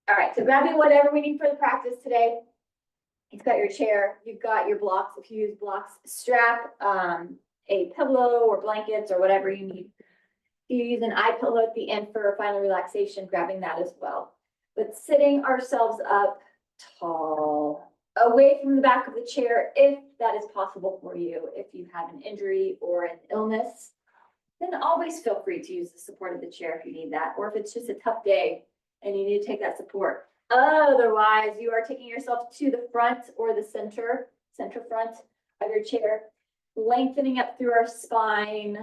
All right, so grabbing whatever we need for the practice today. You've got your chair, you've got your blocks. If you use blocks, strap a pillow or blankets or whatever you need. If you use an eye pillow at the end for final relaxation, grabbing that as well. But sitting ourselves up tall, away from the back of the chair, if that is possible for you. If you have an injury or an illness, then always feel free to use the support of the chair if you need that, or if it's just a tough day and you need to take that support. Otherwise, you are taking yourself to the front or the center front of your chair, lengthening up through our spine.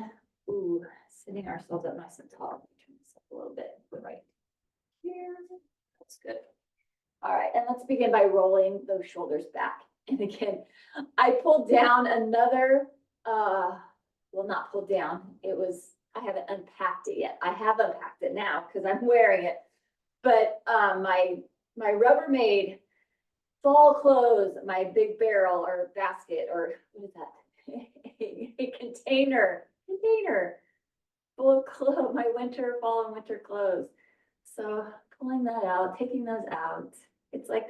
Ooh, sitting ourselves up nice and tall. Turn this up a little bit. Right here. That's good. All right, and let's begin by rolling those shoulders back. And again, I pulled down another, well, not pulled down. I haven't unpacked it yet. I have unpacked it now because I'm wearing it. But my Rubbermaid fall clothes, my big barrel or basket, or what is that? A container full of clothes, my fall and winter clothes. So pulling that out, taking those out. It's like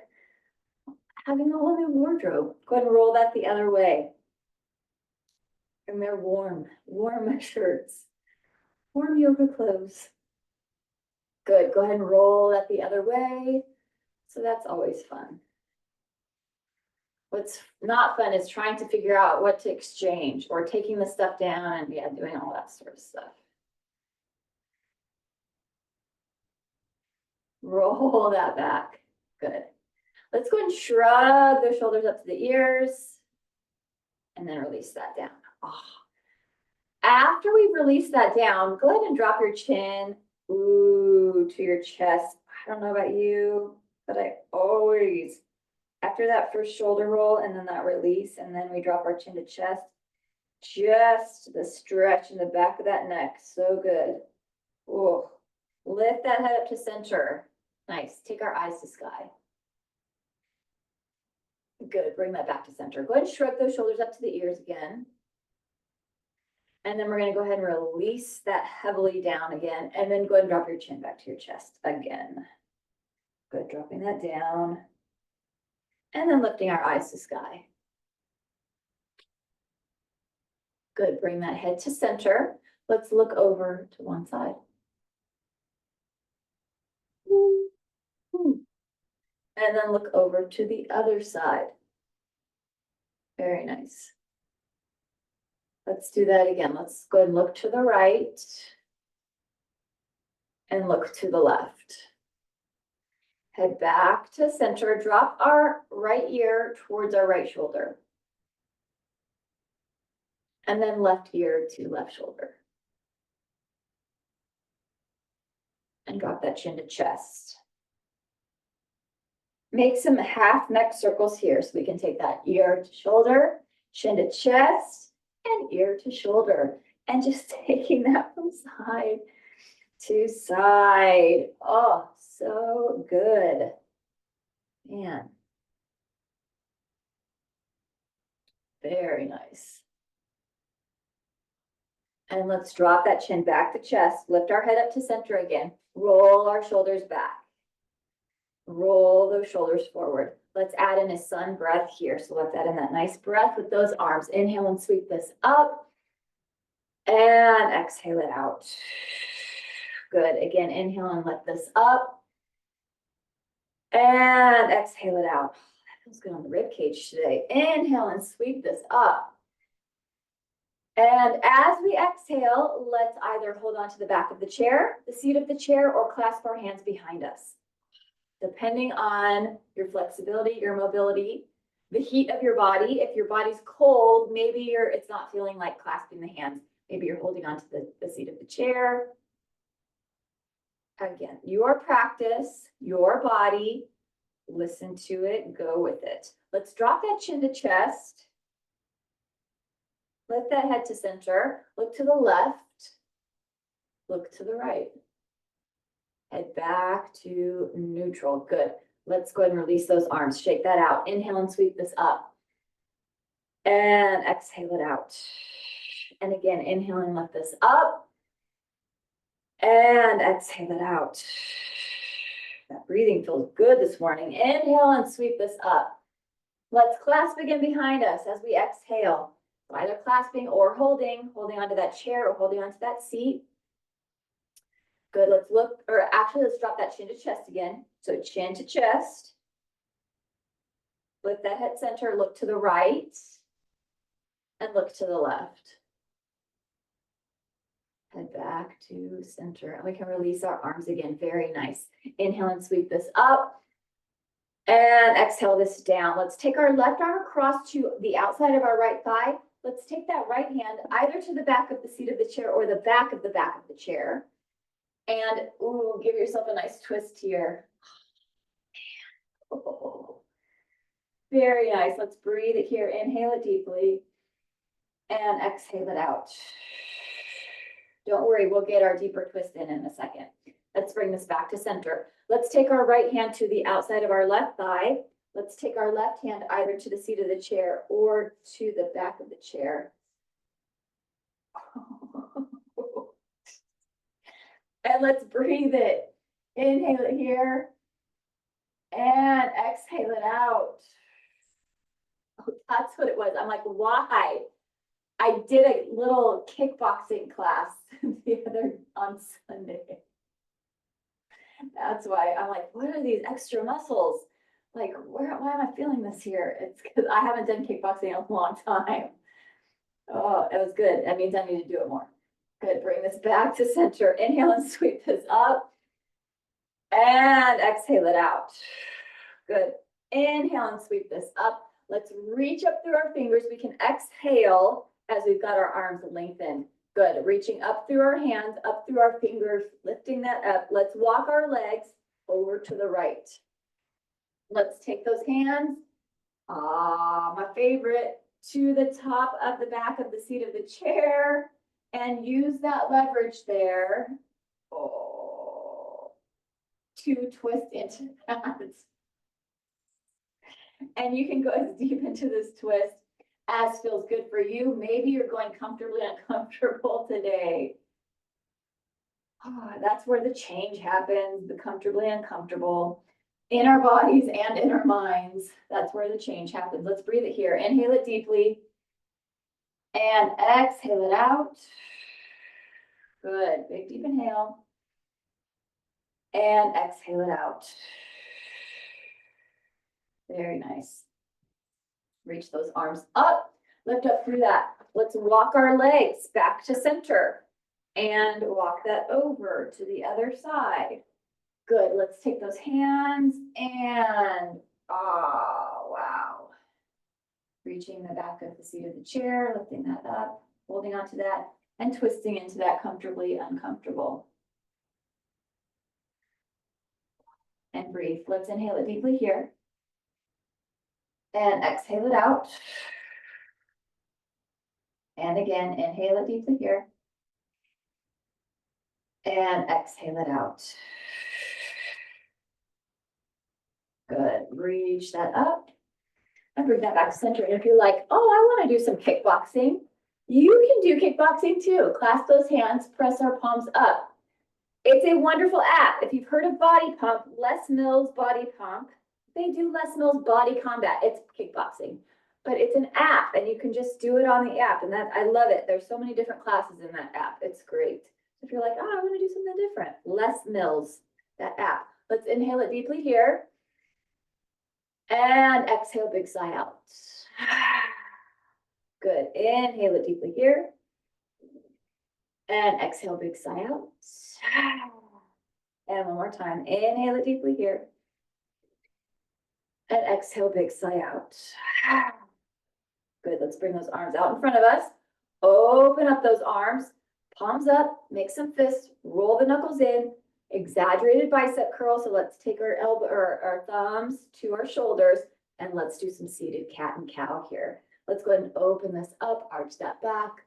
having a whole new wardrobe. Go ahead and roll that the other way. And they're warm shirts, warm yoga clothes. Good, go ahead and roll that the other way. So that's always fun. What's not fun is trying to figure out what to exchange or taking the stuff down and doing all that sort of stuff. Roll that back. Good. Let's go ahead and shrug those shoulders up to the ears and then release that down. Oh. After we release that down, go ahead and drop your chin to your chest. I don't know about you, but I always, after that first shoulder roll and then that release, and then we drop our chin to chest, just the stretch in the back of that neck. So good. Oh, lift that head up to center. Nice. Take our eyes to sky. Good. Bring that back to center. Go ahead and shrug those shoulders up to the ears again. And then we're going to go ahead and release that heavily down again. And then go ahead and drop your chin back to your chest again. Good. Dropping that down. And then lifting our eyes to sky. Good. Bring that head to center. Let's look over to one side. And then look over to the other side. Very nice. Let's do that again. Let's go ahead and look to the right and look to the left. Head back to center. Drop our right ear towards our right shoulder. And then left ear to left shoulder. And drop that chin to chest. Make some half neck circles here so we can take that ear to shoulder, chin to chest, and ear to shoulder. And just taking that from side to side. Oh, so good. Man. Very nice. And let's drop that chin back to chest. Lift our head up to center again. Roll our shoulders back. Roll those shoulders forward. Let's add in a sun breath here. So let's add in that nice breath with those arms. Inhale and sweep this up. And exhale it out. Good. Again, inhale and lift this up. And exhale it out. That feels good on the rib cage today. Inhale and sweep this up. And as we exhale, let's either hold on to the back of the chair, the seat of the chair, or clasp our hands behind us. Depending on your flexibility, your mobility, the heat of your body. If your body's cold, maybe it's not feeling like clasping the hands. Maybe you're holding on to the seat of the chair. Again, your practice, your body, listen to it, go with it. Let's drop that chin to chest. Lift that head to center. Look to the left. Look to the right. Head back to neutral. Good. Let's go ahead and release those arms. Shake that out. Inhale and sweep this up. And exhale it out. And again, inhale and lift this up. And exhale it out. That breathing feels good this morning. Inhale and sweep this up. Let's clasp again behind us as we exhale. Either clasping or holding onto that chair or holding onto that seat. Good, let's look, or actually let's drop that chin to chest again. So chin to chest. Lift that head center, look to the right and look to the left. Head back to center, and we can release our arms again. Very nice. Inhale and sweep this up. And exhale this down. Let's take our left arm across to the outside of our right thigh. Let's take that right hand either to the back of the seat of the chair or the back of the chair. And ooh, give yourself a nice twist here. Oh, very nice. Let's breathe it here. Inhale it deeply and exhale it out. Don't worry, we'll get our deeper twist in a second. Let's bring this back to center. Let's take our right hand to the outside of our left thigh. Let's take our left hand either to the seat of the chair or to the back of the chair. And let's breathe it. Inhale it here and exhale it out. Oh, that's what it was. I'm like, why? I did a little kickboxing class on Sunday. That's why I'm like, what are these extra muscles? Like, why am I feeling this here? It's because I haven't done kickboxing in a long time. Oh, it was good. That means I need to do it more. Good. Bring this back to center. Inhale and sweep this up. And exhale it out. Good. Inhale and sweep this up. Let's reach up through our fingers. We can exhale as we've got our arms lengthened. Good. Reaching up through our hands, up through our fingers, lifting that up. Let's walk our legs over to the right. Let's take those hands, my favorite, to the top of the back of the seat of the chair and use that leverage there to twist into that. And you can go as deep into this twist as feels good for you. Maybe you're going comfortably uncomfortable today. That's where the change happens, the comfortably uncomfortable. In our bodies and in our minds, that's where the change happens. Let's breathe it here. Inhale it deeply and exhale it out. Good. Big deep inhale and exhale it out. Very nice. Reach those arms up, lift up through that. Let's walk our legs back to center and walk that over to the other side. Good. Let's take those hands and, wow. Reaching the back of the seat of the chair, lifting that up, holding on to that, and twisting into that comfortably uncomfortable. And breathe. Let's inhale it deeply here. And exhale it out. And again, inhale it deeply here. And exhale it out. Good. Reach that up and bring that back to center. And if you're like, oh, I want to do some kickboxing, you can do kickboxing too. Clasp those hands, press our palms up. It's a wonderful app. If you've heard of Body Pump, Les Mills Body Pump, they do Les Mills Body Combat. It's kickboxing, but it's an app and you can just do it on the app. And that, I love it. There's so many different classes in that app. It's great. If you're like, oh, I want to do something different, Les Mills, that app. Let's inhale it deeply here. And exhale, big sigh out. Good. Inhale it deeply here. And exhale, big sigh out. And one more time. Inhale it deeply here. And exhale, big sigh out. Good. Let's bring those arms out in front of us. Open up those arms. Palms up. Make some fists. Roll the knuckles in. Exaggerated bicep curl. So let's take our elbow or our thumbs to our shoulders and let's do some seated cat and cow here. Let's go ahead and open this up, arch that back.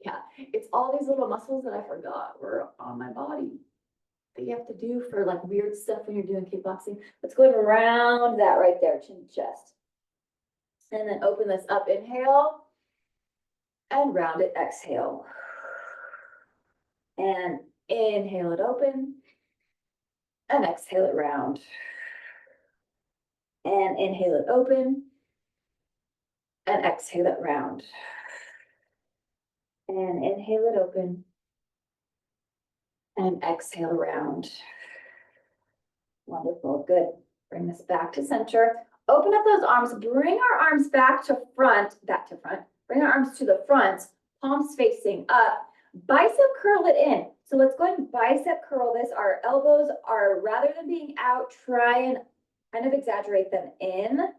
Yeah, it's all these little muscles that I forgot were on my body that you have to do for like weird stuff when you're doing kickboxing. Let's go ahead and round that right there, chin to chest. And then open this up, inhale, and round it, exhale. And inhale it open. And exhale it round. And inhale it open. And exhale it round. And inhale it open. And exhale round. Wonderful, good. Bring this back to center. Open up those arms, bring our arms back to front. Bring our arms to the front, palms facing up. Bicep curl it in. So let's go ahead and bicep curl this. Our elbows are, rather than being out, try and kind of exaggerate them in.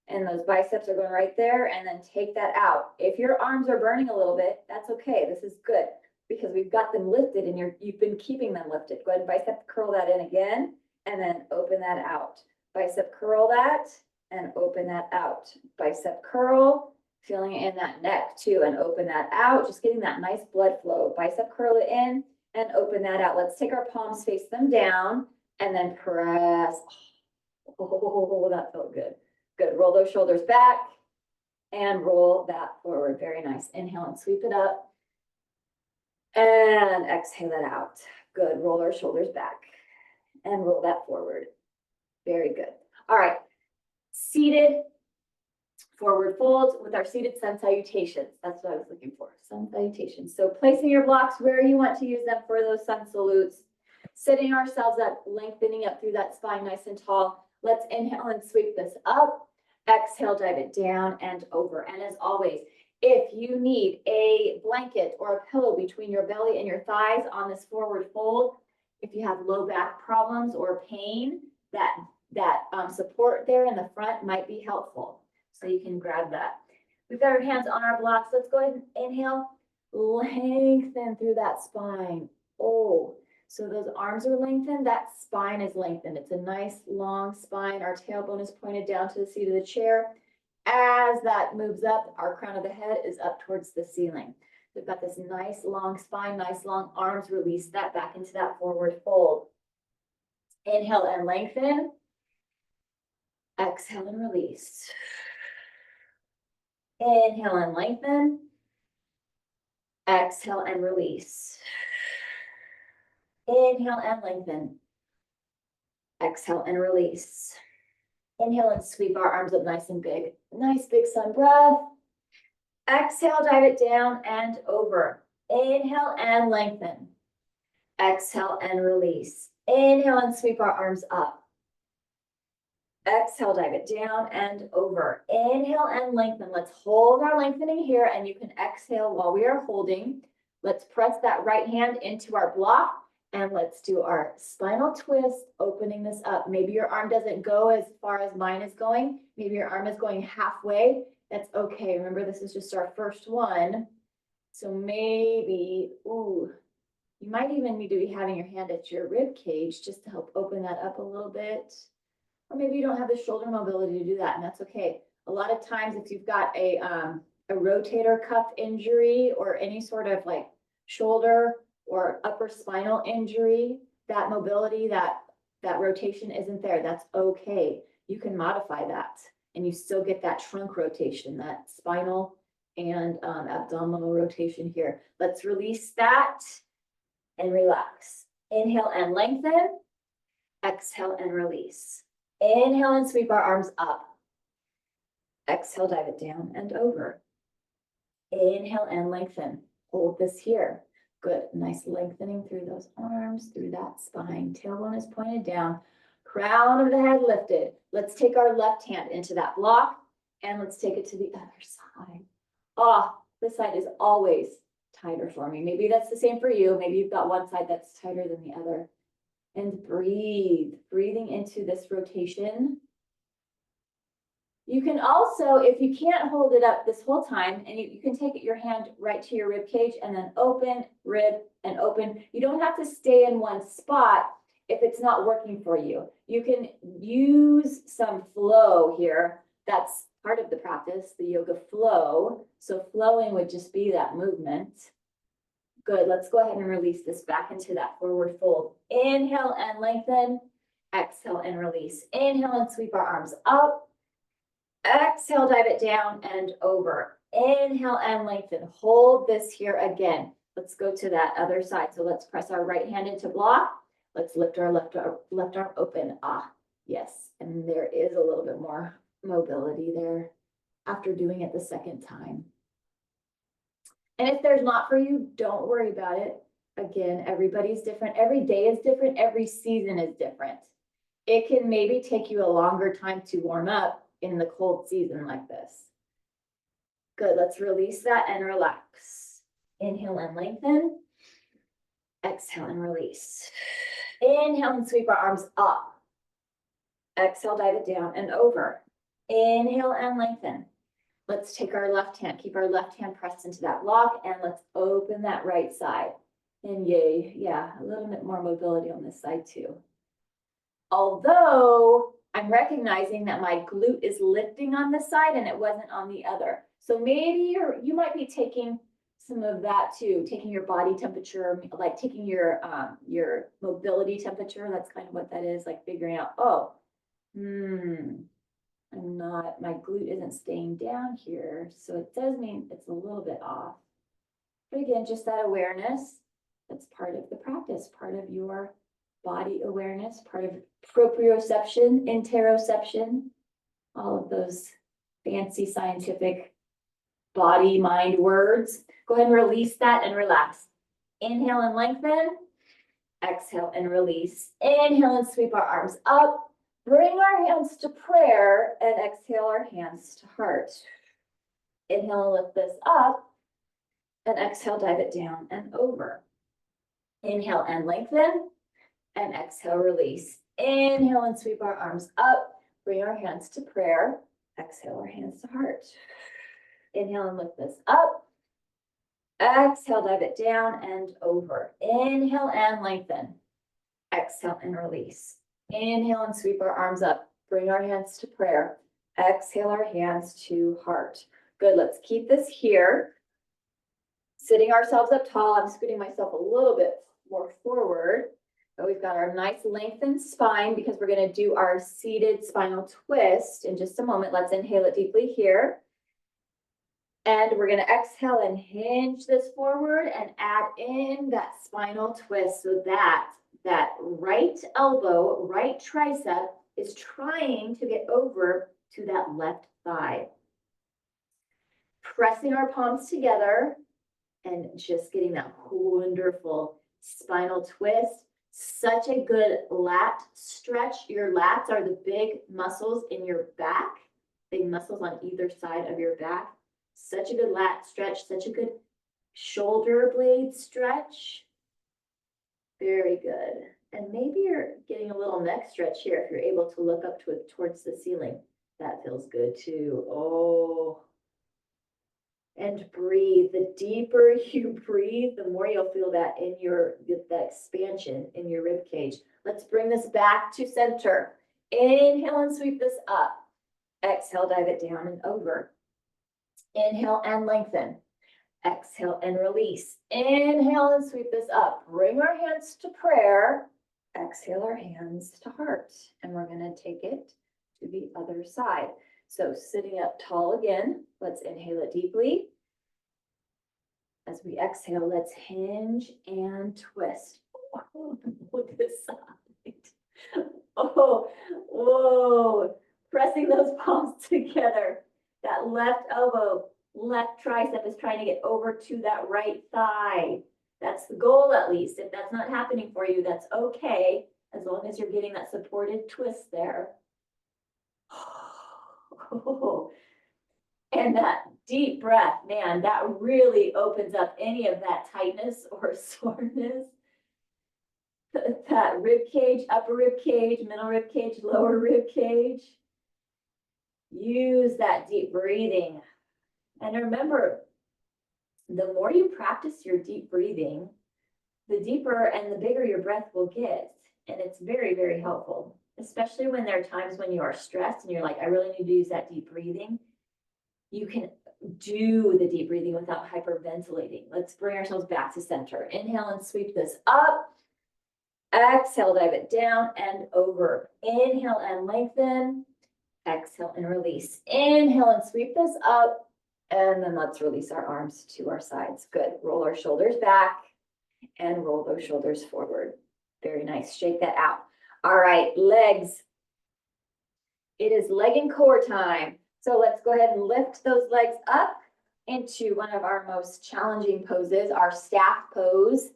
And those biceps are going right there, and then take that out. If your arms are burning a little bit, that's okay. This is good because we've got them lifted and you've been keeping them lifted. Go ahead and bicep curl that in again, and then open that out. Bicep curl that and open that out. Bicep curl, feeling it in that neck too, and open that out. Just getting that nice blood flow. Bicep curl it in and open that out. Let's take our palms, face them down, and then press. Oh, that felt good. Good. Roll those shoulders back and roll that forward. Very nice. Inhale and sweep it up. And exhale it out. Good. Roll our shoulders back and roll that forward. Very good. All right. Seated forward fold with our seated sun salutations. That's what I was looking for. Sun salutations. So placing your blocks where you want to use them for those sun salutes. Sitting ourselves up, lengthening up through that spine nice and tall. Let's inhale and sweep this up. Exhale, dive it down and over. And as always, if you need a blanket or a pillow between your belly and your thighs on this forward fold, if you have low back problems or pain, that support there in the front might be helpful. So you can grab that. We've got our hands on our blocks. Let's go ahead and inhale, lengthen through that spine. Oh, so those arms are lengthened, that spine is lengthened. It's a nice long spine. Our tailbone is pointed down to the seat of the chair. As that moves up, our crown of the head is up towards the ceiling. We've got this nice long spine, nice long arms. Release that back into that forward fold. Inhale and lengthen. Exhale and release. Inhale and lengthen. Exhale and release. Inhale and lengthen. Exhale and release. Inhale and sweep our arms up nice and big. Nice big sun breath. Exhale, dive it down and over. Inhale and lengthen. Exhale and release. Inhale and sweep our arms up. Exhale, dive it down and over. Inhale and lengthen. Let's hold our lengthening here, and you can exhale while we are holding. Let's press that right hand into our block. And let's do our spinal twist, opening this up. Maybe your arm doesn't go as far as mine is going. Maybe your arm is going halfway. That's okay. Remember, this is just our first one. So maybe, you might even need to be having your hand at your rib cage just to help open that up a little bit. Or maybe you don't have the shoulder mobility to do that, and that's okay. A lot of times if you've got a rotator cuff injury or any sort of like shoulder or upper spinal injury, that mobility, that rotation isn't there. That's okay. You can modify that and you still get that trunk rotation, that spinal and abdominal rotation here. Let's release that and relax. Inhale and lengthen. Exhale and release. Inhale and sweep our arms up. Exhale, dive it down and over. Inhale and lengthen. Hold this here. Good. Nice lengthening through those arms, through that spine. Tailbone is pointed down. Crown of the head lifted. Let's take our left hand into that block and let's take it to the other side. This side is always tighter for me. Maybe that's the same for you. Maybe you've got one side that's tighter than the other. And breathe. Breathing into this rotation. You can also, if you can't hold it up this whole time, and you can take your hand right to your rib cage and then open, rib, and open. You don't have to stay in one spot if it's not working for you. You can use some flow here. That's part of the practice, the yoga flow. So flowing would just be that movement. Good. Let's go ahead and release this back into that forward fold. Inhale and lengthen. Exhale and release. Inhale and sweep our arms up. Exhale, dive it down and over. Inhale and lengthen. Hold this here again. Let's go to that other side. So let's press our right hand into block. Let's lift our left arm open. Ah, yes. And there is a little bit more mobility there after doing it the second time. And if there's not for you, don't worry about it. Again, everybody's different. Every day is different. Every season is different. It can maybe take you a longer time to warm up in the cold season like this. Good, let's release that and relax. Inhale and lengthen. Exhale and release. Inhale and sweep our arms up. Exhale, dive it down and over. Inhale and lengthen. Let's take our left hand, keep our left hand pressed into that block, and let's open that right side. And yay, yeah, a little bit more mobility on this side too. Although I'm recognizing that my glute is lifting on this side and it wasn't on the other. So maybe you might be taking some of that too, taking your body temperature, like taking your mobility temperature. That's kind of what that is, like figuring out, oh, my glute isn't staying down here. So it does mean it's a little bit off. But again, just that awareness, that's part of the practice, part of your body awareness, part of proprioception, interoception, all of those fancy scientific body, mind words. Go ahead and release that and relax. Inhale and lengthen. Exhale and release. Inhale and sweep our arms up. Bring our hands to prayer and exhale our hands to heart. Inhale and lift this up. And exhale, dive it down and over. Inhale and lengthen. And exhale, release. Inhale and sweep our arms up. Bring our hands to prayer. Exhale our hands to heart. Inhale and lift this up. Exhale, dive it down and over. Inhale and lengthen. Exhale and release. Inhale and sweep our arms up. Bring our hands to prayer. Exhale our hands to heart. Good, let's keep this here. Sitting ourselves up tall. I'm scooting myself a little bit more forward. But we've got our nice lengthened spine because we're going to do our seated spinal twist in just a moment. Let's inhale it deeply here. And we're going to exhale and hinge this forward and add in that spinal twist so that right elbow, right tricep is trying to get over to that left thigh. Pressing our palms together and just getting that wonderful spinal twist. Such a good lat stretch. Your lats are the big muscles in your back, big muscles on either side of your back. Such a good lat stretch, such a good shoulder blade stretch. Very good. And maybe you're getting a little neck stretch here if you're able to look up towards the ceiling. That feels good too. Oh. And breathe. The deeper you breathe, the more you'll feel that in that expansion in your rib cage. Let's bring this back to center. Inhale and sweep this up. Exhale, dive it down and over. Inhale and lengthen. Exhale and release. Inhale and sweep this up. Bring our hands to prayer. Exhale our hands to heart. And we're going to take it to the other side. So sitting up tall again, let's inhale it deeply. As we exhale, let's hinge and twist. Oh, look at this side. Oh, whoa. Pressing those palms together. That left elbow, left tricep is trying to get over to that right thigh. That's the goal, at least. If that's not happening for you, that's okay, as long as you're getting that supported twist there. Oh. And that deep breath, man, that really opens up any of that tightness or soreness. That rib cage, upper rib cage, middle rib cage, lower rib cage. Use that deep breathing. And remember, the more you practice your deep breathing, the deeper and the bigger your breath will get. And it's very, very helpful, especially when there are times when you are stressed and you're like, I really need to use that deep breathing. You can do the deep breathing without hyperventilating. Let's bring ourselves back to center. Inhale and sweep this up. Exhale, dive it down and over. Inhale and lengthen. Exhale and release. Inhale and sweep this up. And then let's release our arms to our sides. Good. Roll our shoulders back and roll those shoulders forward. Very nice. Shake that out. All right, legs. It is leg and core time. So let's go ahead and lift those legs up into one of our most challenging poses, our staff pose.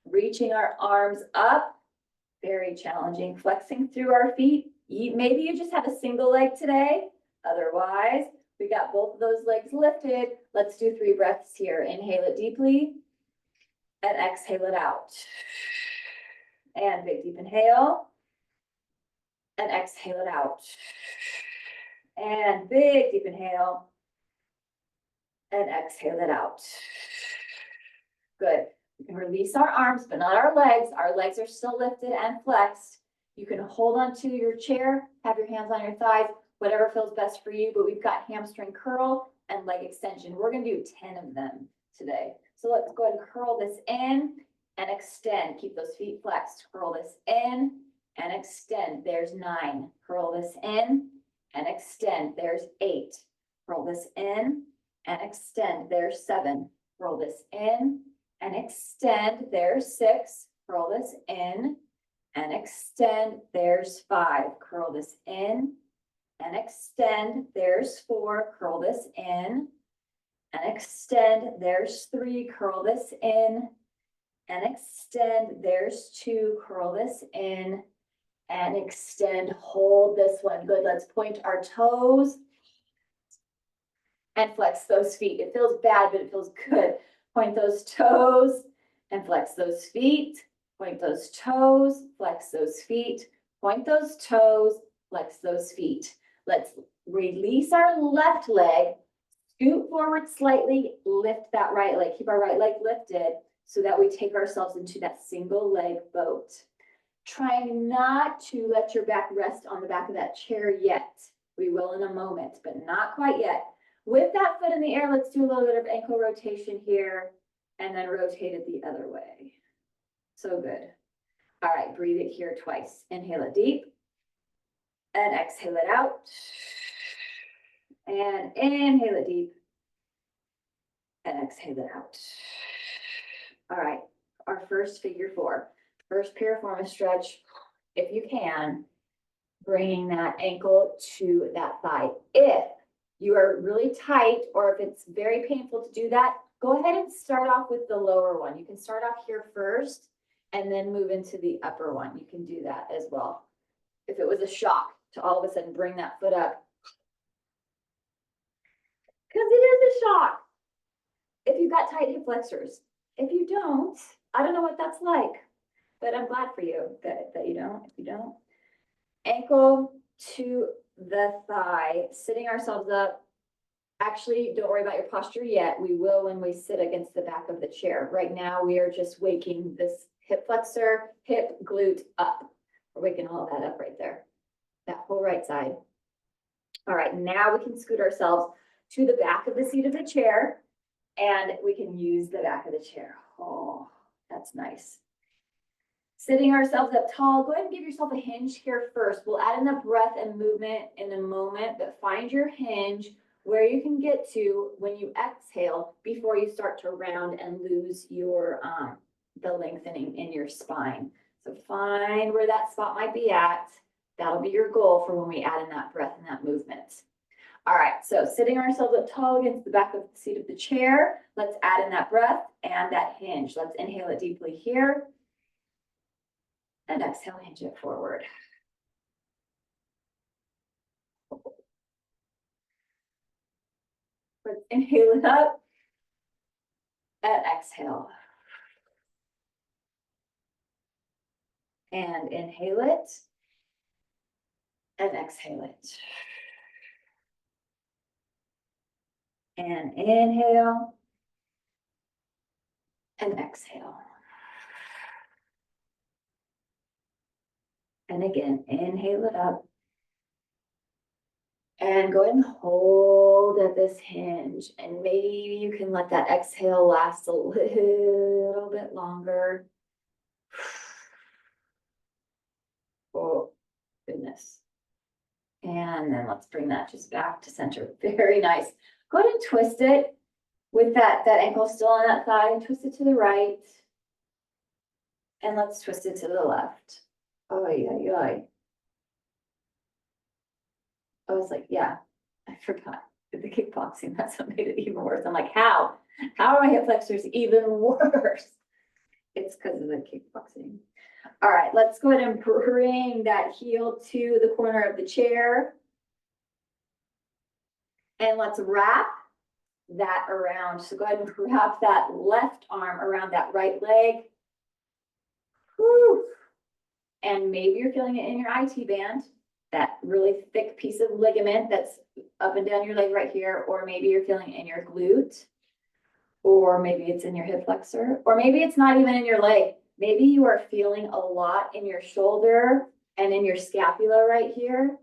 Reaching our arms up. Very challenging. Flexing through our feet. Maybe you just have a single leg today. Otherwise, we got both of those legs lifted. Let's do 3 breaths here. Inhale it deeply and exhale it out. And big deep inhale and exhale it out. And big deep inhale and exhale it out. Good. We can release our arms, but not our legs. Our legs are still lifted and flexed. You can hold onto your chair, have your hands on your thighs, whatever feels best for you, but we've got hamstring curl and leg extension. We're gonna do 10 of them today. So let's go ahead and curl this in and extend. Keep those feet flexed. Curl this in and extend. There's 9. Curl this in and extend. There's 8. Curl this in and extend. There's 7. Curl this in and extend. There's 6. Curl this in and extend. There's 5. Curl this in and extend. There's 4. Curl this in and extend. There's 3. Curl this in and extend. There's 2. Curl this in and extend. Hold this one. Good. Let's point our toes and flex those feet. It feels bad, but it feels good. Point those toes and flex those feet. Point those toes, flex those feet. Point those toes, flex those feet. Let's release our left leg, scoot forward slightly, lift that right leg. Keep our right leg lifted so that we take ourselves into that single leg boat. Trying not to let your back rest on the back of that chair yet. We will in a moment, but not quite yet. With that foot in the air, let's do a little bit of ankle rotation here and then rotate it the other way. So good. All right, breathe it here twice. Inhale it deep and exhale it out. And inhale it deep and exhale it out. All right, our first figure 4. First piriformis stretch, if you can, bringing that ankle to that thigh. If you are really tight or if it's very painful to do that, go ahead and start off with the lower one. You can start off here first and then move into the upper one. You can do that as well. If it was a shock to all of a sudden bring that foot up, because it is a shock. If you've got tight hip flexors, if you don't, I don't know what that's like, but I'm glad for you that you don't. If you don't, ankle to the thigh, sitting ourselves up. Actually, don't worry about your posture yet. We will when we sit against the back of the chair. Right now, we are just waking this hip flexor, hip, glute up. We're waking all of that up right there, that whole right side. All right, now we can scoot ourselves to the back of the seat of the chair and we can use the back of the chair. Oh, that's nice. Sitting ourselves up tall, go ahead and give yourself a hinge here first. We'll add in the breath and movement in a moment, but find your hinge where you can get to when you exhale before you start to round and lose your the lengthening in your spine. So find where that spot might be at. That'll be your goal for when we add in that breath and that movement. All right, so sitting ourselves up tall against the back of the seat of the chair, let's add in that breath and that hinge. Let's inhale it deeply here. And exhale, hinge it forward. Let's inhale it up and exhale. And inhale it and exhale it. And inhale and exhale. And again, inhale it up. And go ahead and hold at this hinge. And maybe you can let that exhale last a little bit longer. Oh, goodness. And then let's bring that just back to center. Very nice. Go ahead and twist it with that ankle still on that thigh. Twist it to the right. And let's twist it to the left. Oh, yeah. I was like, yeah, I forgot the kickboxing. That's what made it even worse. I'm like, how? How are my hip flexors even worse? It's because of the kickboxing. All right, let's go ahead and bring that heel to the corner of the chair. And let's wrap that around. So go ahead and wrap that left arm around that right leg. Whew. And maybe you're feeling it in your IT band, that really thick piece of ligament that's up and down your leg right here, or maybe you're feeling it in your glute, or maybe it's in your hip flexor, or maybe it's not even in your leg. Maybe you are feeling a lot in your shoulder and in your scapula right here.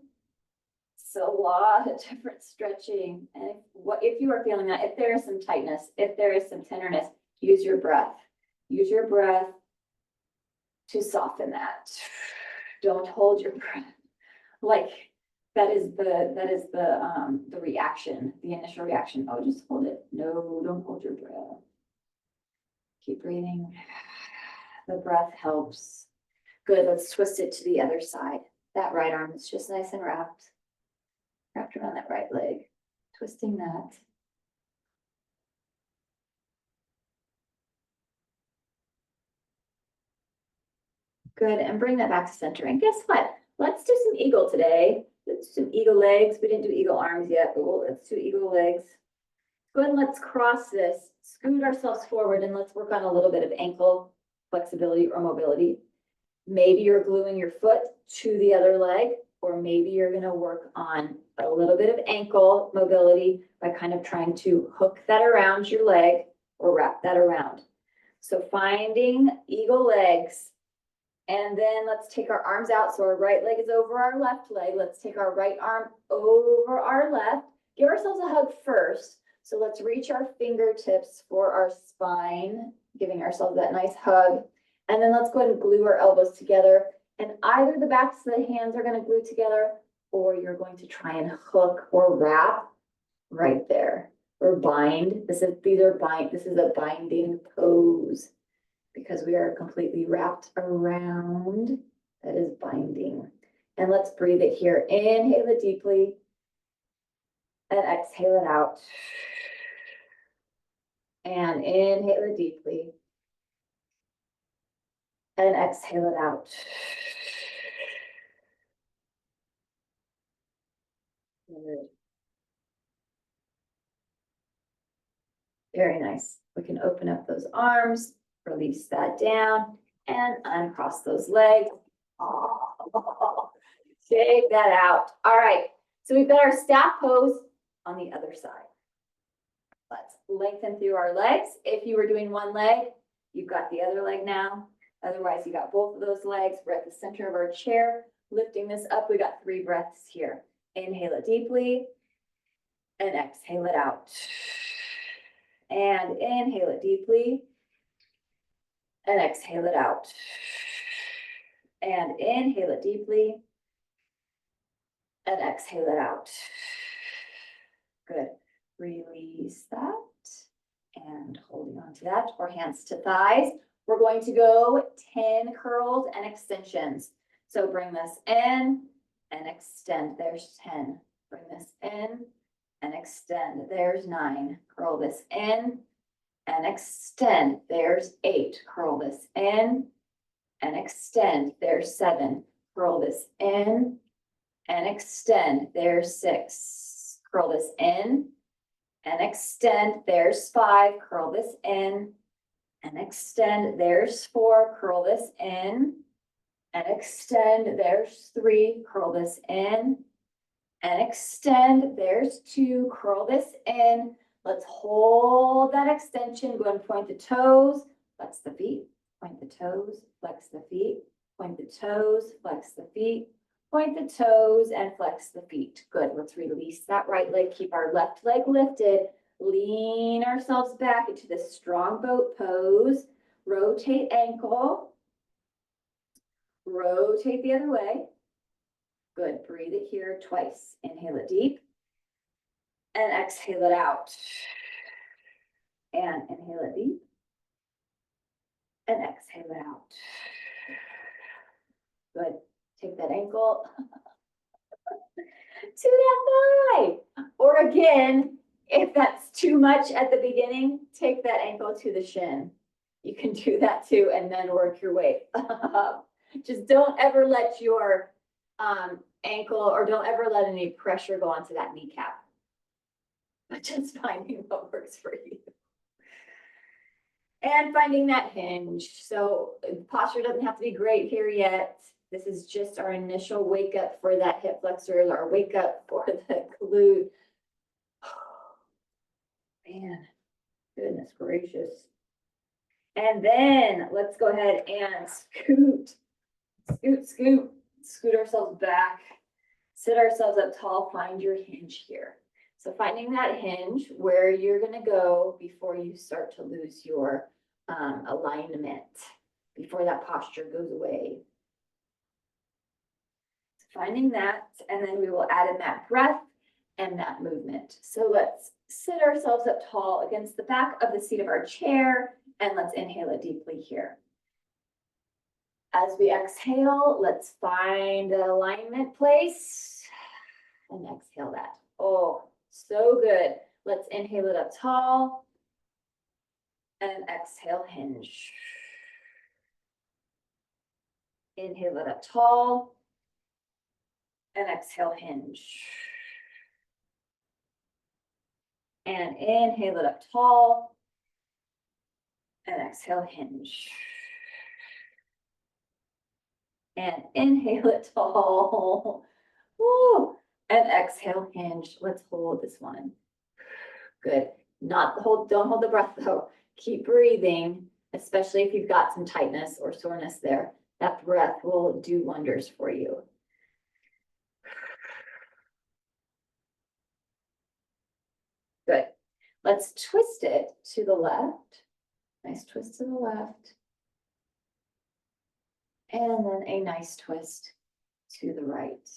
So a lot of different stretching. And if you are feeling that, if there is some tightness, if there is some tenderness, use your breath. Use your breath to soften that. Don't hold your breath. Like that is the reaction, the initial reaction. Oh, just hold it. No, don't hold your breath. Keep breathing. The breath helps. Good. Let's twist it to the other side. That right arm is just nice and wrapped around that right leg. Twisting that. Good. And bring that back to center. And guess what? Let's do some eagle today. Let's do some eagle legs. We didn't do eagle arms yet, but let's do eagle legs. Go ahead and let's cross this, scoot ourselves forward, and let's work on a little bit of ankle flexibility or mobility. Maybe you're gluing your foot to the other leg, or maybe you're going to work on a little bit of ankle mobility by kind of trying to hook that around your leg or wrap that around. So finding eagle legs. And then let's take our arms out. So our right leg is over our left leg. Let's take our right arm over our left. Give ourselves a hug first. So let's reach our fingertips for our spine, giving ourselves that nice hug. And then let's go ahead and glue our elbows together. And either the backs of the hands are going to glue together, or you're going to try and hook or wrap right there. Or bind. This is a binding pose, because we are completely wrapped around. That is binding. And let's breathe it here. Inhale it deeply and exhale it out. And inhale it deeply and exhale it out. Good. Very nice. We can open up those arms, release that down, and uncross those legs. Oh, shake that out. All right. So we've got our staff pose on the other side. Let's lengthen through our legs. If you were doing one leg, you've got the other leg now. Otherwise, you got both of those legs. We're at the center of our chair. Lifting this up, we got 3 breaths here. Inhale it deeply and exhale it out. And inhale it deeply and exhale it out. And inhale it deeply and exhale it out. Good. Release that and holding on to that, or hands to thighs. We're going to go 10 curls and extensions. So bring this in and extend. There's 10. Bring this in and extend. There's 9. Curl this in and extend. There's 8. Curl this in and extend. There's 7. Curl this in and extend. There's 6. Curl this in and extend. There's 5. Curl this in and extend. There's 4. Curl this in and extend. There's 3. Curl this in and extend. There's 2. Curl this in. Let's hold that extension. Go and point the toes, flex the feet, point the toes, flex the feet, point the toes, flex the feet, point the toes, and flex the feet. Good. Let's release that right leg. Keep our left leg lifted. Lean ourselves back into the strong boat pose. Rotate ankle. Rotate the other way. Good. Breathe it here twice. Inhale it deep and exhale it out. And inhale it deep and exhale it out. Good. Take that ankle to that thigh. Or again, if that's too much at the beginning, take that ankle to the shin. You can do that too, and then work your way up. Just don't ever let your ankle, or don't ever let any pressure go onto that kneecap. But just finding what works for you. And finding that hinge. So posture doesn't have to be great here yet. This is just our initial wake up for that hip flexor, our wake up for the glute. Man, goodness gracious. And then let's go ahead and scoot ourselves back, sit ourselves up tall, find your hinge here. So finding that hinge where you're gonna go before you start to lose your alignment, before that posture goes away. So finding that, and then we will add in that breath and that movement. So let's sit ourselves up tall against the back of the seat of our chair, and let's inhale it deeply here. As we exhale, let's find the alignment place and exhale that. Oh, so good. Let's inhale it up tall and exhale hinge. Inhale it up tall and exhale hinge. And inhale it up tall and exhale hinge. And inhale it tall. Woo. And exhale hinge. Let's hold this one. Good. Not the hold, don't hold the breath though. Keep breathing, especially if you've got some tightness or soreness there. That breath will do wonders for you. Good. Let's twist it to the left. Nice twist to the left. And then a nice twist to the right.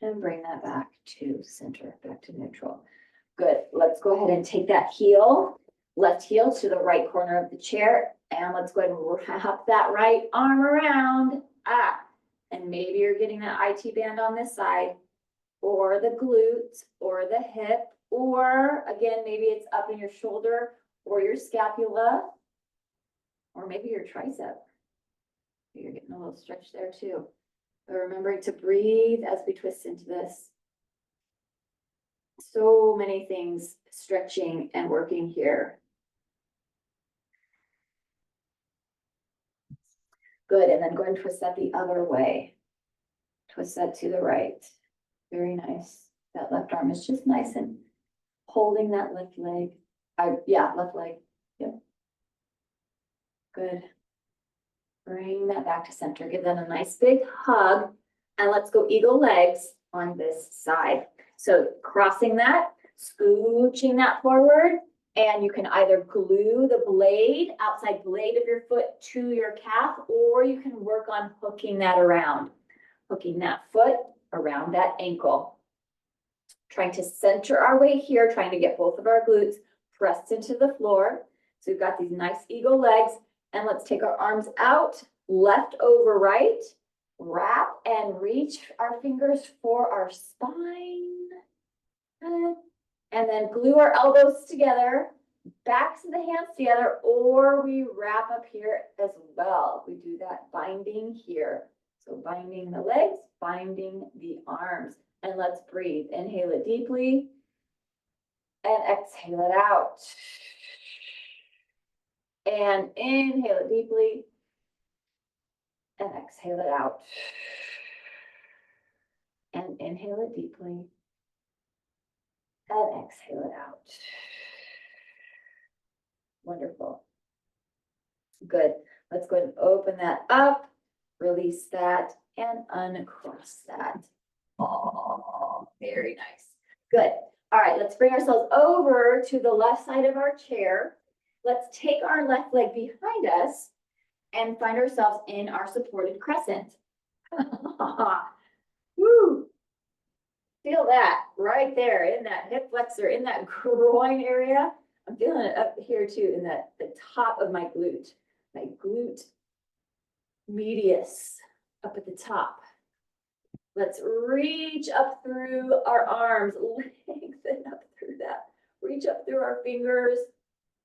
And bring that back to center, back to neutral. Good. Let's go ahead and take that heel, left heel to the right corner of the chair. And let's go ahead and wrap that right arm around. And maybe you're getting that IT band on this side, or the glute, or the hip, or again, maybe it's up in your shoulder, or your scapula, or maybe your tricep. You're getting a little stretch there too. But remembering to breathe as we twist into this. So many things stretching and working here. Good, and then go and twist that the other way. Twist that to the right. Very nice. That left arm is just nice and holding that left leg. Left leg. Yep. Good. Bring that back to center. Give that a nice big hug. And let's go eagle legs on this side. So crossing that, scooching that forward. And you can either glue the blade, outside blade of your foot to your calf, or you can work on hooking that around. Hooking that foot around that ankle. Trying to center our way here, trying to get both of our glutes pressed into the floor. So we've got these nice eagle legs. And let's take our arms out, left over right, wrap and reach our fingers for our spine. Good. And then glue our elbows together, backs of the hands together, or we wrap up here as well. We do that binding here. So binding the legs, binding the arms. And let's breathe. Inhale it deeply and exhale it out. And inhale it deeply and exhale it out. And inhale it deeply and exhale it out. Wonderful. Good. Let's go ahead and open that up, release that, and uncross that. Oh, very nice. Good. All right, let's bring ourselves over to the left side of our chair. Let's take our left leg behind us and find ourselves in our supported crescent. Woo. Feel that right there in that hip flexor, in that groin area. I'm feeling it up here too, in the top of my glute medius, up at the top. Let's reach up through our arms, lengthen up through that. Reach up through our fingers.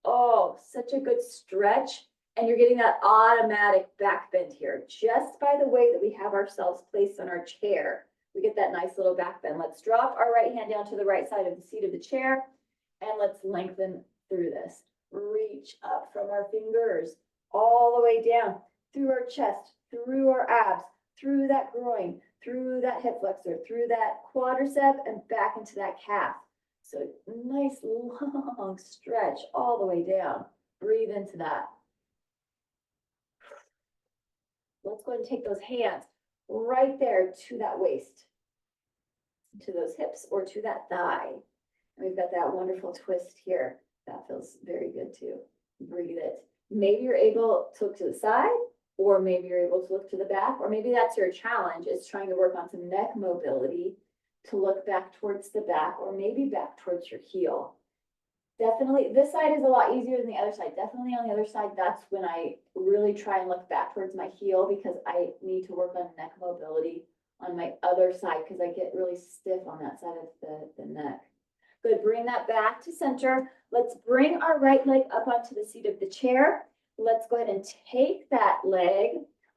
Oh, such a good stretch. And you're getting that automatic back bend here, just by the way that we have ourselves placed on our chair. We get that nice little back bend. Let's drop our right hand down to the right side of the seat of the chair, and let's lengthen through this. Reach up from our fingers all the way down through our chest, through our abs, through that groin, through that hip flexor, through that quadricep, and back into that calf. So nice long stretch all the way down. Breathe into that. Let's go ahead and take those hands right there to that waist, to those hips, or to that thigh. And we've got that wonderful twist here. That feels very good too. Breathe it. Maybe you're able to look to the side, or maybe you're able to look to the back, or maybe that's your challenge, is trying to work on some neck mobility to look back towards the back, or maybe back towards your heel. Definitely, this side is a lot easier than the other side. Definitely on the other side, that's when I really try and look back towards my heel, because I need to work on neck mobility on my other side, because I get really stiff on that side of the neck. Good, bring that back to center. Let's bring our right leg up onto the seat of the chair. Let's go ahead and take that leg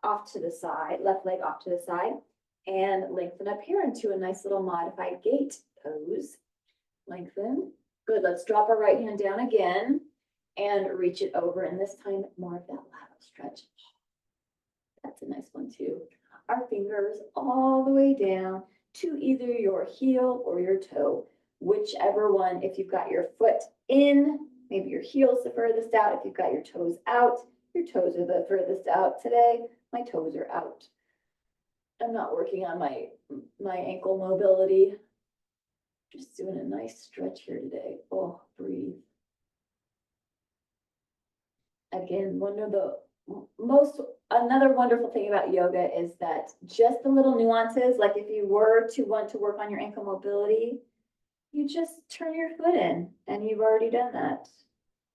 off to the side, left leg off to the side, and lengthen up here into a nice little modified gate pose. Lengthen. Good, let's drop our right hand down again and reach it over, and this time more of that lateral stretch. That's a nice one too. Our fingers all the way down to either your heel or your toe, whichever one. If you've got your foot in, maybe your heel's the furthest out. If you've got your toes out, your toes are the furthest out. Today, my toes are out. I'm not working on my ankle mobility. Just doing a nice stretch here today. Oh, breathe. Again, another wonderful thing about yoga is that just the little nuances, like if you were to want to work on your ankle mobility, you just turn your foot in and you've already done that.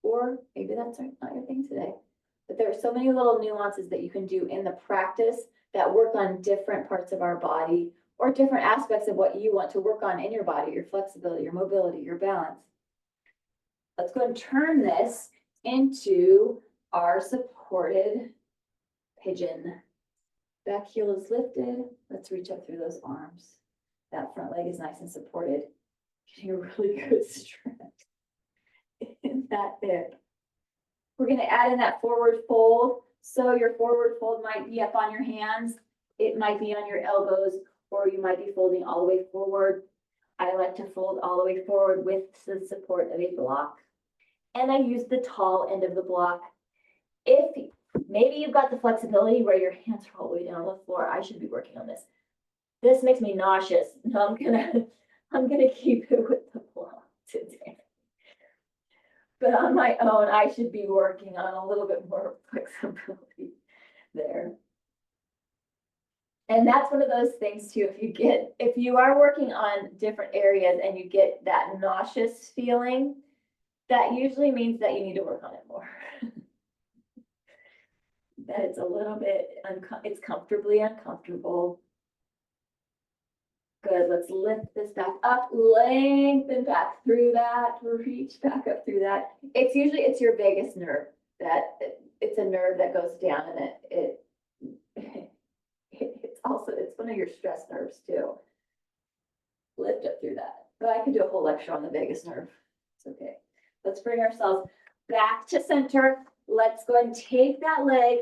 Or maybe that's not your thing today. But there are so many little nuances that you can do in the practice that work on different parts of our body, or different aspects of what you want to work on in your body, your flexibility, your mobility, your balance. Let's go ahead and turn this into our supported pigeon. Back heel is lifted. Let's reach up through those arms. That front leg is nice and supported. Getting a really good stretch in that hip. We're going to add in that forward fold. So your forward fold might be up on your hands. It might be on your elbows, or you might be folding all the way forward. I like to fold all the way forward with the support of a block. And I use the tall end of the block. If maybe you've got the flexibility where your hands are all the way down on the floor, I should be working on this. This makes me nauseous. No, I'm gonna keep it with the block today. But on my own, I should be working on a little bit more flexibility there. And that's one of those things too, if you are working on different areas and you get that nauseous feeling, that usually means that you need to work on it more. That it's a little bit, it's comfortably uncomfortable. Good, let's lift this back up, lengthen back through that, reach back up through that. It's your vagus nerve, it's a nerve that goes down, and it's one of your stress nerves too. Lift up through that. But I could do a whole lecture on the vagus nerve. It's okay. Let's bring ourselves back to center. Let's go ahead and take that leg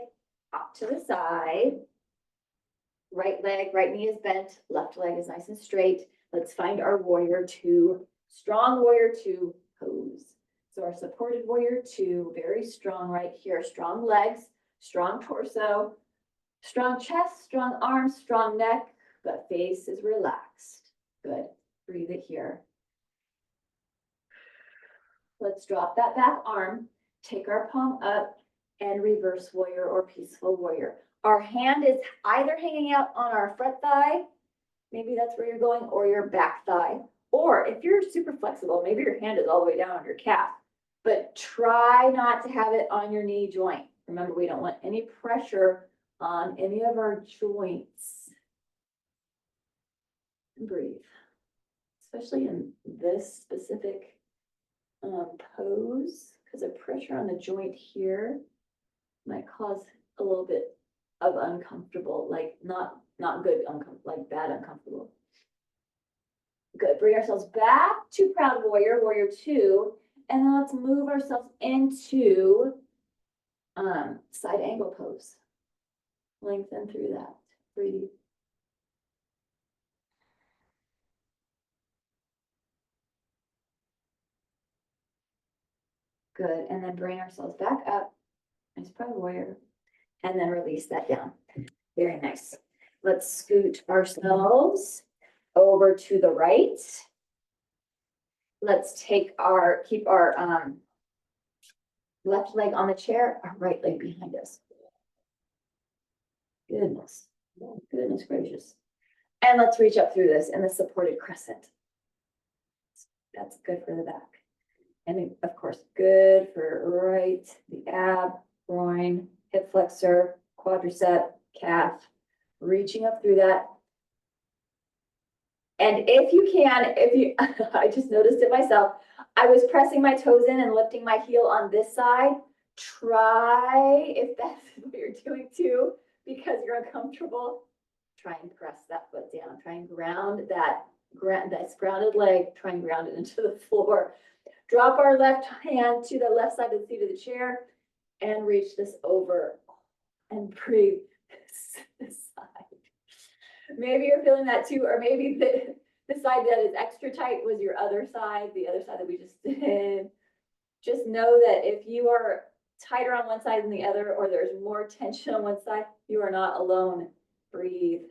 up to the side. Right leg, right knee is bent. Left leg is nice and straight. Let's find our warrior two. Strong warrior two pose. So our supported warrior two, very strong right here. Strong legs, strong torso, strong chest, strong arms, strong neck. The face is relaxed. Good. Breathe it here. Let's drop that back arm, take our palm up, and reverse warrior or peaceful warrior. Our hand is either hanging out on our front thigh, maybe that's where you're going, or your back thigh. Or if you're super flexible, maybe your hand is all the way down on your calf, but try not to have it on your knee joint. Remember, we don't want any pressure on any of our joints. And breathe, especially in this specific pose, because the pressure on the joint here might cause a little bit of uncomfortable, like not good, like bad uncomfortable. Good, bring ourselves back to proud warrior, warrior two, and then let's move ourselves into side angle pose. Lengthen through that, breathe. Good, and then bring ourselves back up, nice proud warrior, and then release that down. Very nice. Let's scoot ourselves over to the right. Let's keep our left leg on the chair, our right leg behind us. Goodness gracious. And let's reach up through this in the supported crescent. That's good for the back. And of course, good for right, the ab, groin, hip flexor, quadricep, calf, reaching up through that. And if you can, I just noticed it myself, I was pressing my toes in and lifting my heel on this side. Try, if that's what you're doing too, because you're uncomfortable, try and press that foot down. Try and ground that's grounded leg, try and ground it into the floor. Drop our left hand to the left side of the seat of the chair and reach this over and breathe this side. Maybe you're feeling that too, or maybe the side that is extra tight was your other side, the other side that we just did. Just know that if you are tighter on one side than the other, or there's more tension on one side, you are not alone. Breathe.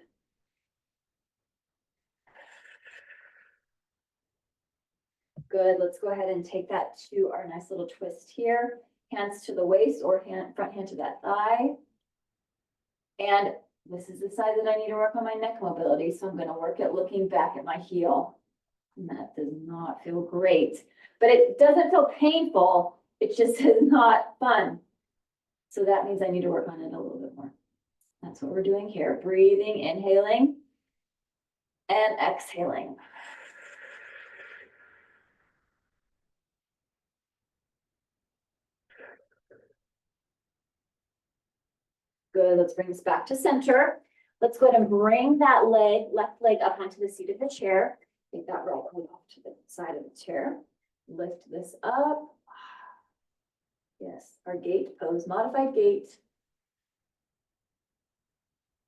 Good, let's go ahead and take that to our nice little twist here. Hands to the waist or front hand to that thigh. And this is the side that I need to work on my neck mobility. So I'm going to work at looking back at my heel. And that does not feel great, but it doesn't feel painful. It just is not fun. So that means I need to work on it a little bit more. That's what we're doing here. Breathing, inhaling and exhaling. Good, let's bring this back to center. Let's go ahead and bring that left leg up onto the seat of the chair. Take that right leg off to the side of the chair. Lift this up. Yes, our gate pose, modified gate.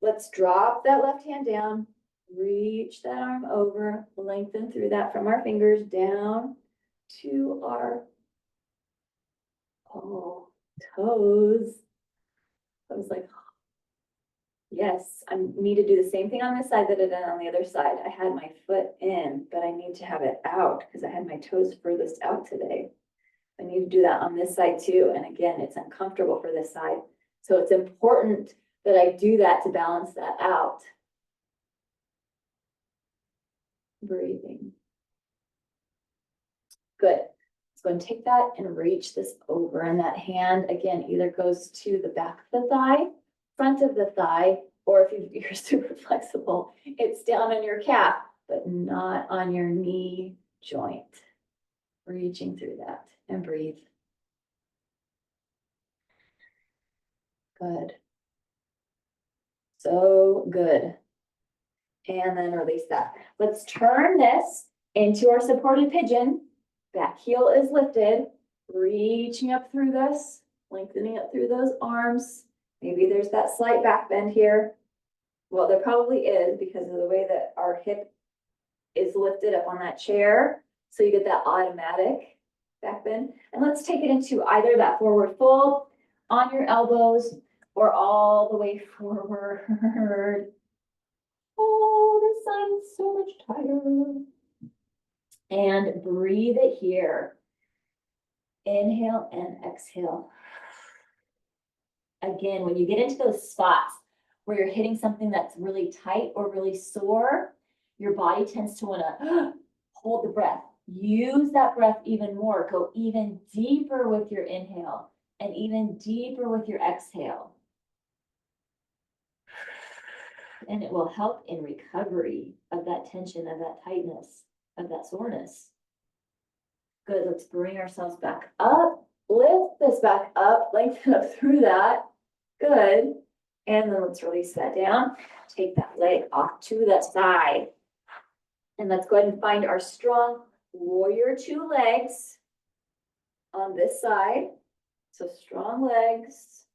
Let's drop that left hand down. Reach that arm over, lengthen through that from our fingers down to our toes. I was like, yes, I need to do the same thing on this side that I did on the other side. I had my foot in, but I need to have it out because I had my toes furthest out today. I need to do that on this side too. And again, it's uncomfortable for this side. So it's important that I do that to balance that out. Breathing. Good. So I'm going to take that and reach this over, and that hand again either goes to the back of the thigh, front of the thigh, or if you're super flexible, it's down on your calf, but not on your knee joint. Reaching through that and breathe. Good. So good. And then release that. Let's turn this into our supported pigeon. Back heel is lifted, reaching up through this, lengthening up through those arms. Maybe there's that slight back bend here. Well, there probably is because of the way that our hip is lifted up on that chair. So you get that automatic back bend. And let's take it into either that forward fold on your elbows or all the way forward. Oh, this side is so much tighter. And breathe it here. Inhale and exhale. Again, when you get into those spots where you're hitting something that's really tight or really sore, your body tends to wanna hold the breath. Use that breath even more. Go even deeper with your inhale and even deeper with your exhale. And it will help in recovery of that tension, of that tightness, of that soreness. Good, let's bring ourselves back up. Lift this back up, lengthen up through that. Good. And then let's release that down. Take that leg off to the side. And let's go ahead and find our strong warrior two legs on this side. So strong legs,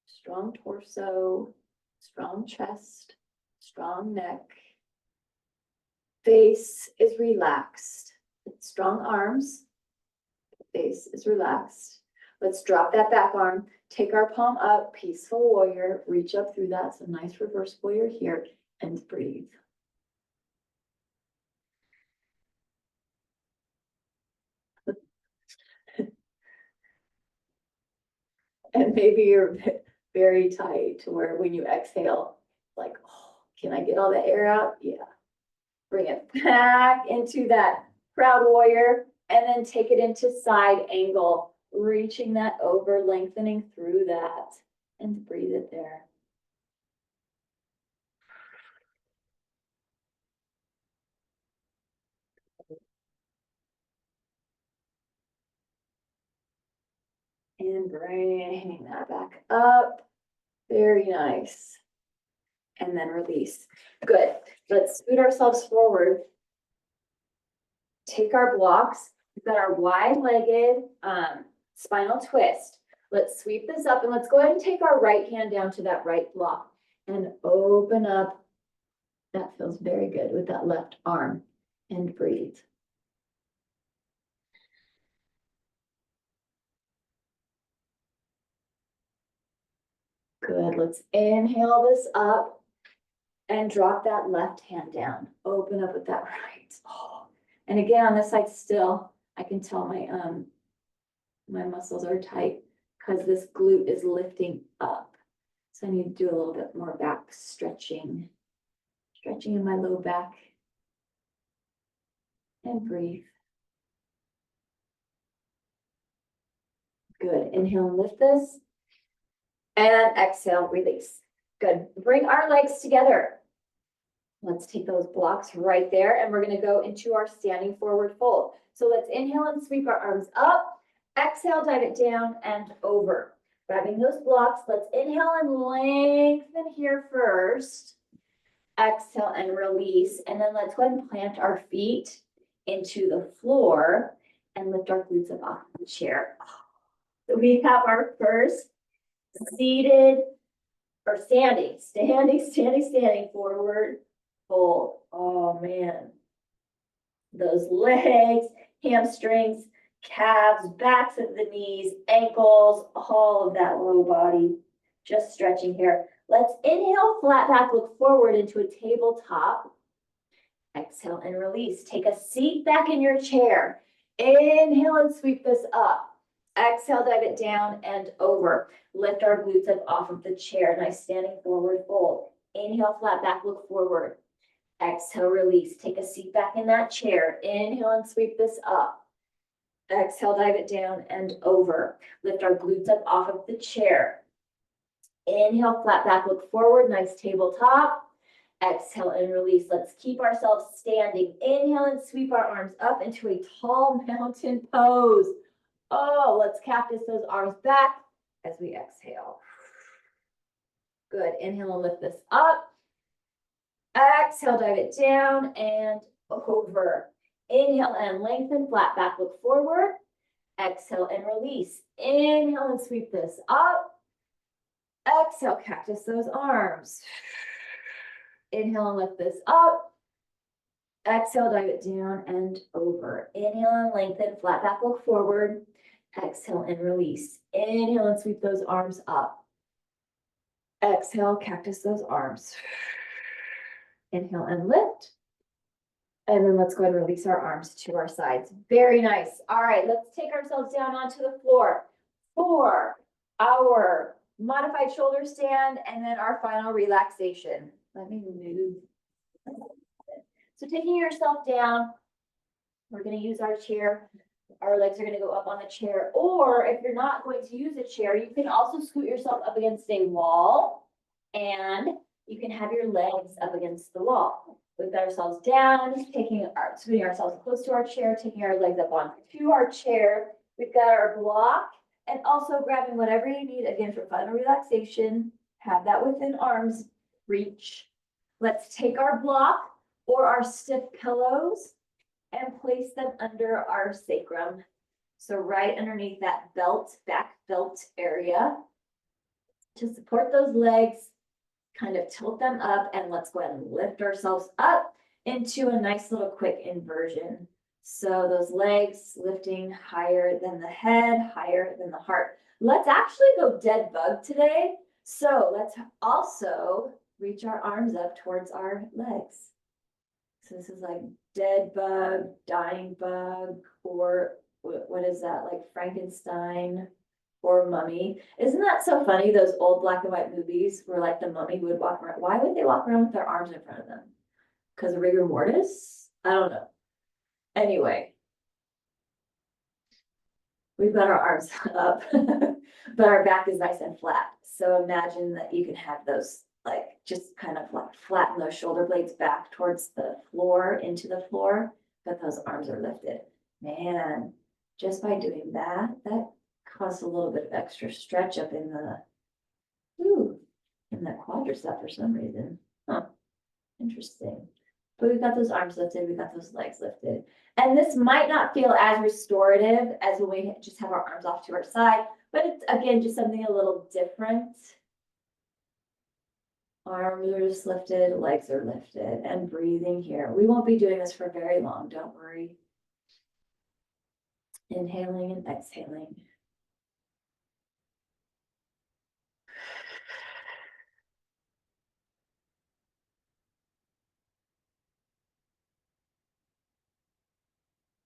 strong torso, strong chest, strong neck. Face is relaxed. Strong arms. Face is relaxed. Let's drop that back arm. Take our palm up, peaceful warrior. Reach up through that. So nice reverse warrior here and breathe. And maybe you're very tight to where when you exhale, like, oh, can I get all the air out? Yeah. Bring it back into that proud warrior and then take it into side angle, reaching that over, lengthening through that and breathe it there. And bring that back up. Very nice. And then release. Good. Let's scoot ourselves forward. Take our blocks. We've got our wide-legged spinal twist. Let's sweep this up and let's go ahead and take our right hand down to that right block and open up. That feels very good with that left arm and breathe. Good. Let's inhale this up and drop that left hand down. Open up with that right. Oh. And again, on this side still, I can tell my muscles are tight because this glute is lifting up. So I need to do a little bit more back stretching. Stretching in my low back. And breathe. Good. Inhale and lift this. And exhale, release. Good. Bring our legs together. Let's take those blocks right there and we're going to go into our standing forward fold. So let's inhale and sweep our arms up. Exhale, dive it down and over. Grabbing those blocks, let's inhale and lengthen here first. Exhale and release. And then let's go ahead and plant our feet into the floor and lift our glutes up off the chair. So we have our first seated or standing forward fold. Oh man, those legs, hamstrings, calves, backs of the knees, ankles, all of that low body, just stretching here. Let's inhale, flat back, look forward into a tabletop. Exhale and release. Take a seat back in your chair. Inhale and sweep this up. Exhale, dive it down and over. Lift our glutes up off of the chair. Nice standing forward fold. Inhale, flat back, look forward. Exhale, release. Take a seat back in that chair. Inhale and sweep this up. Exhale, dive it down and over. Lift our glutes up off of the chair. Inhale, flat back, look forward. Nice tabletop. Exhale and release. Let's keep ourselves standing. Inhale and sweep our arms up into a tall mountain pose. Oh, let's cactus those arms back as we exhale. Good. Inhale and lift this up. Exhale, dive it down and over. Inhale and lengthen, flat back, look forward. Exhale and release. Inhale and sweep this up. Exhale, cactus those arms. Inhale and lift this up. Exhale, dive it down and over. Inhale and lengthen, flat back, look forward. Exhale and release. Inhale and sweep those arms up. Exhale, cactus those arms. Inhale and lift. And then let's go ahead and release our arms to our sides. Very nice. All right, let's take ourselves down onto the floor for our modified shoulder stand and then our final relaxation. Let me move. So taking yourself down, we're gonna use our chair. Our legs are gonna go up on the chair, or if you're not going to use a chair, you can also scoot yourself up against a wall, and you can have your legs up against the wall. We've got ourselves down, scooting ourselves close to our chair, taking our legs up onto our chair. We've got our block, and also grabbing whatever you need, again, for fun and relaxation. Have that within arm's reach. Let's take our block or our stiff pillows and place them under our sacrum. So right underneath that belt, back belt area. To support those legs, kind of tilt them up, and let's go ahead and lift ourselves up into a nice little quick inversion. So those legs lifting higher than the head, higher than the heart. Let's actually go dead bug today. So let's also reach our arms up towards our legs. So this is like dead bug, dying bug, or what is that, like Frankenstein or mummy? Isn't that so funny? Those old black and white movies where like the mummy would walk around. Why would they walk around with their arms in front of them? Because of rigor mortis? I don't know. Anyway, we've got our arms up, but our back is nice and flat. So imagine that you can have those like just kind of like flatten those shoulder blades back towards the floor, into the floor, but those arms are lifted. Man, just by doing that, that causes a little bit of extra stretch up in the, in that quadricep for some reason. Huh, interesting. But we've got those arms lifted, we've got those legs lifted. And this might not feel as restorative as when we just have our arms off to our side, but it's again, just something a little different. Arms are just lifted, legs are lifted, and breathing here. We won't be doing this for very long, don't worry. Inhaling and exhaling.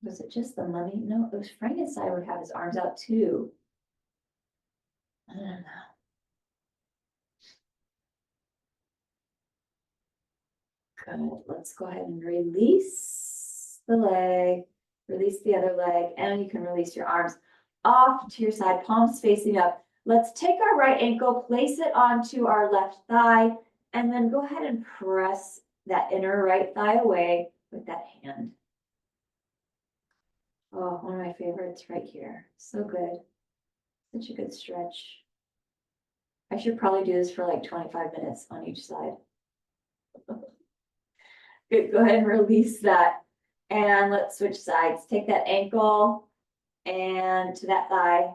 Was it just the mummy? No, it was Frankenstein would have his arms out too. I don't know. Good. Let's go ahead and release the leg, release the other leg, and you can release your arms off to your side, palms facing up. Let's take our right ankle, place it onto our left thigh, and then go ahead and press that inner right thigh away with that hand. Oh, one of my favorites right here. So good. Such a good stretch. I should probably do this for like 25 minutes on each side. Good, go ahead and release that. And let's switch sides. Take that ankle and to that thigh.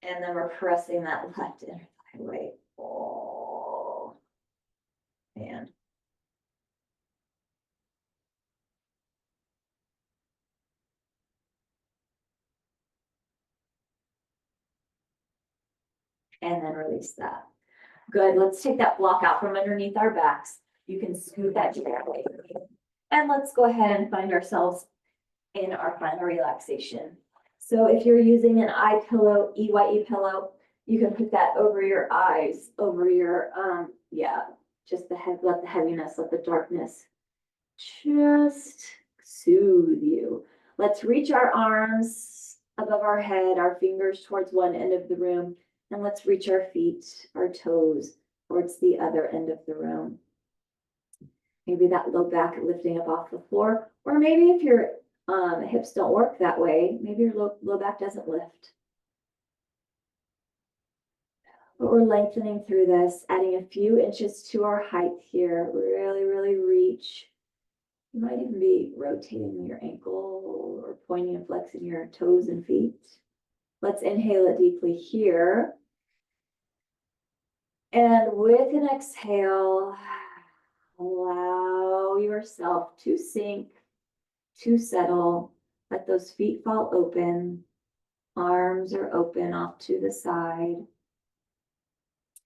And then we're pressing that left inner thigh away. Oh, man. And then release that. Good, let's take that block out from underneath our backs. You can scoot that chair away. And let's go ahead and find ourselves in our final relaxation. So if you're using an eye pillow, EYE pillow, you can put that over your eyes, over your, just the head, let the heaviness, let the darkness just soothe you. Let's reach our arms above our head, our fingers towards one end of the room, and let's reach our feet, our toes towards the other end of the room. Maybe that low back lifting up off the floor, or maybe if your hips don't work that way, maybe your low back doesn't lift. But we're lengthening through this, adding a few inches to our height here. Really, really reach. You might even be rotating your ankle or pointing and flexing your toes and feet. Let's inhale it deeply here. And with an exhale, allow yourself to sink, to settle. Let those feet fall open. Arms are open off to the side.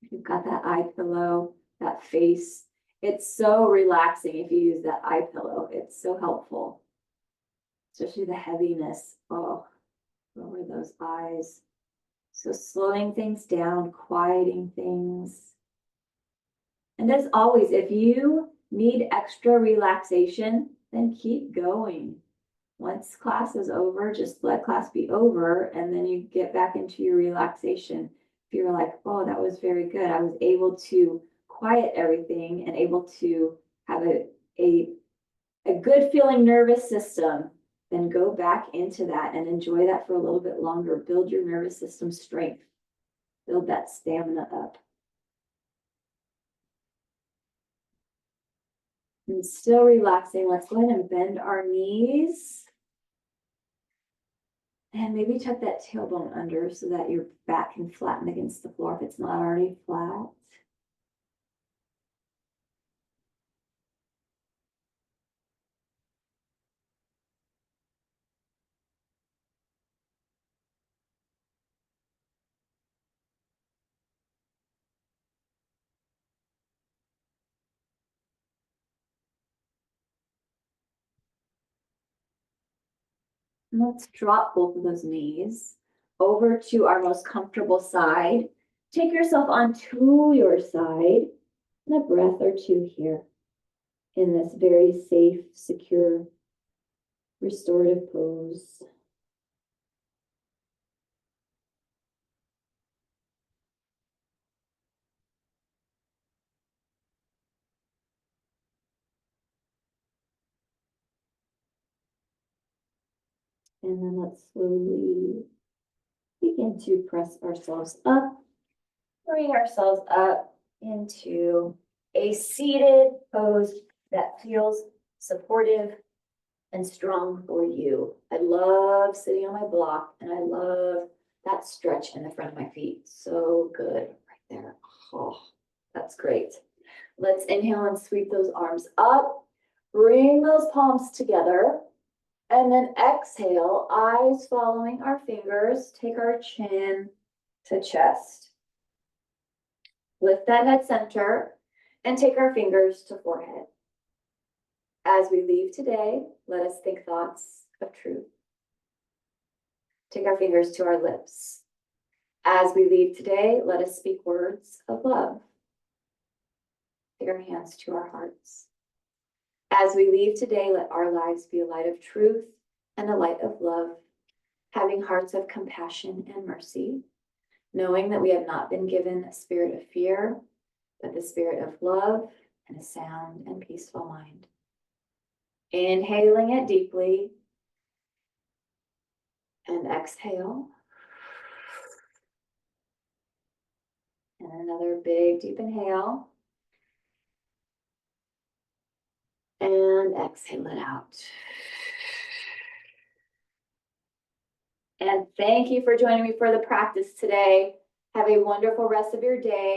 You've got that eye pillow, that face. It's so relaxing if you use that eye pillow. It's so helpful. Especially the heaviness. Oh, lower those eyes. So slowing things down, quieting things. And as always, if you need extra relaxation, then keep going. Once class is over, just let class be over, and then you get back into your relaxation. If you're like, oh, that was very good, I was able to quiet everything and able to have a good feeling nervous system, then go back into that and enjoy that for a little bit longer. Build your nervous system strength. Build that stamina up. And still relaxing, let's go ahead and bend our knees. And maybe tuck that tailbone under so that your back can flatten against the floor if it's not already flat. And let's drop both of those knees over to our most comfortable side. Take yourself onto your side and a breath or two here in this very safe, secure, restorative pose. And then let's slowly begin to press ourselves up, bring ourselves up into a seated pose that feels supportive and strong for you. I love sitting on my block, and I love that stretch in the front of my feet. So good right there. Oh, that's great. Let's inhale and sweep those arms up. Bring those palms together. And then exhale, eyes following our fingers. Take our chin to chest. Lift that head center and take our fingers to forehead. As we leave today, let us think thoughts of truth. Take our fingers to our lips. As we leave today, let us speak words of love. Take our hands to our hearts. As we leave today, let our lives be a light of truth and a light of love, having hearts of compassion and mercy, knowing that we have not been given a spirit of fear, but the spirit of love and a sound and peaceful mind. Inhaling it deeply and exhale. And another big deep inhale. And exhale it out. And thank you for joining me for the practice today. Have a wonderful rest of your day.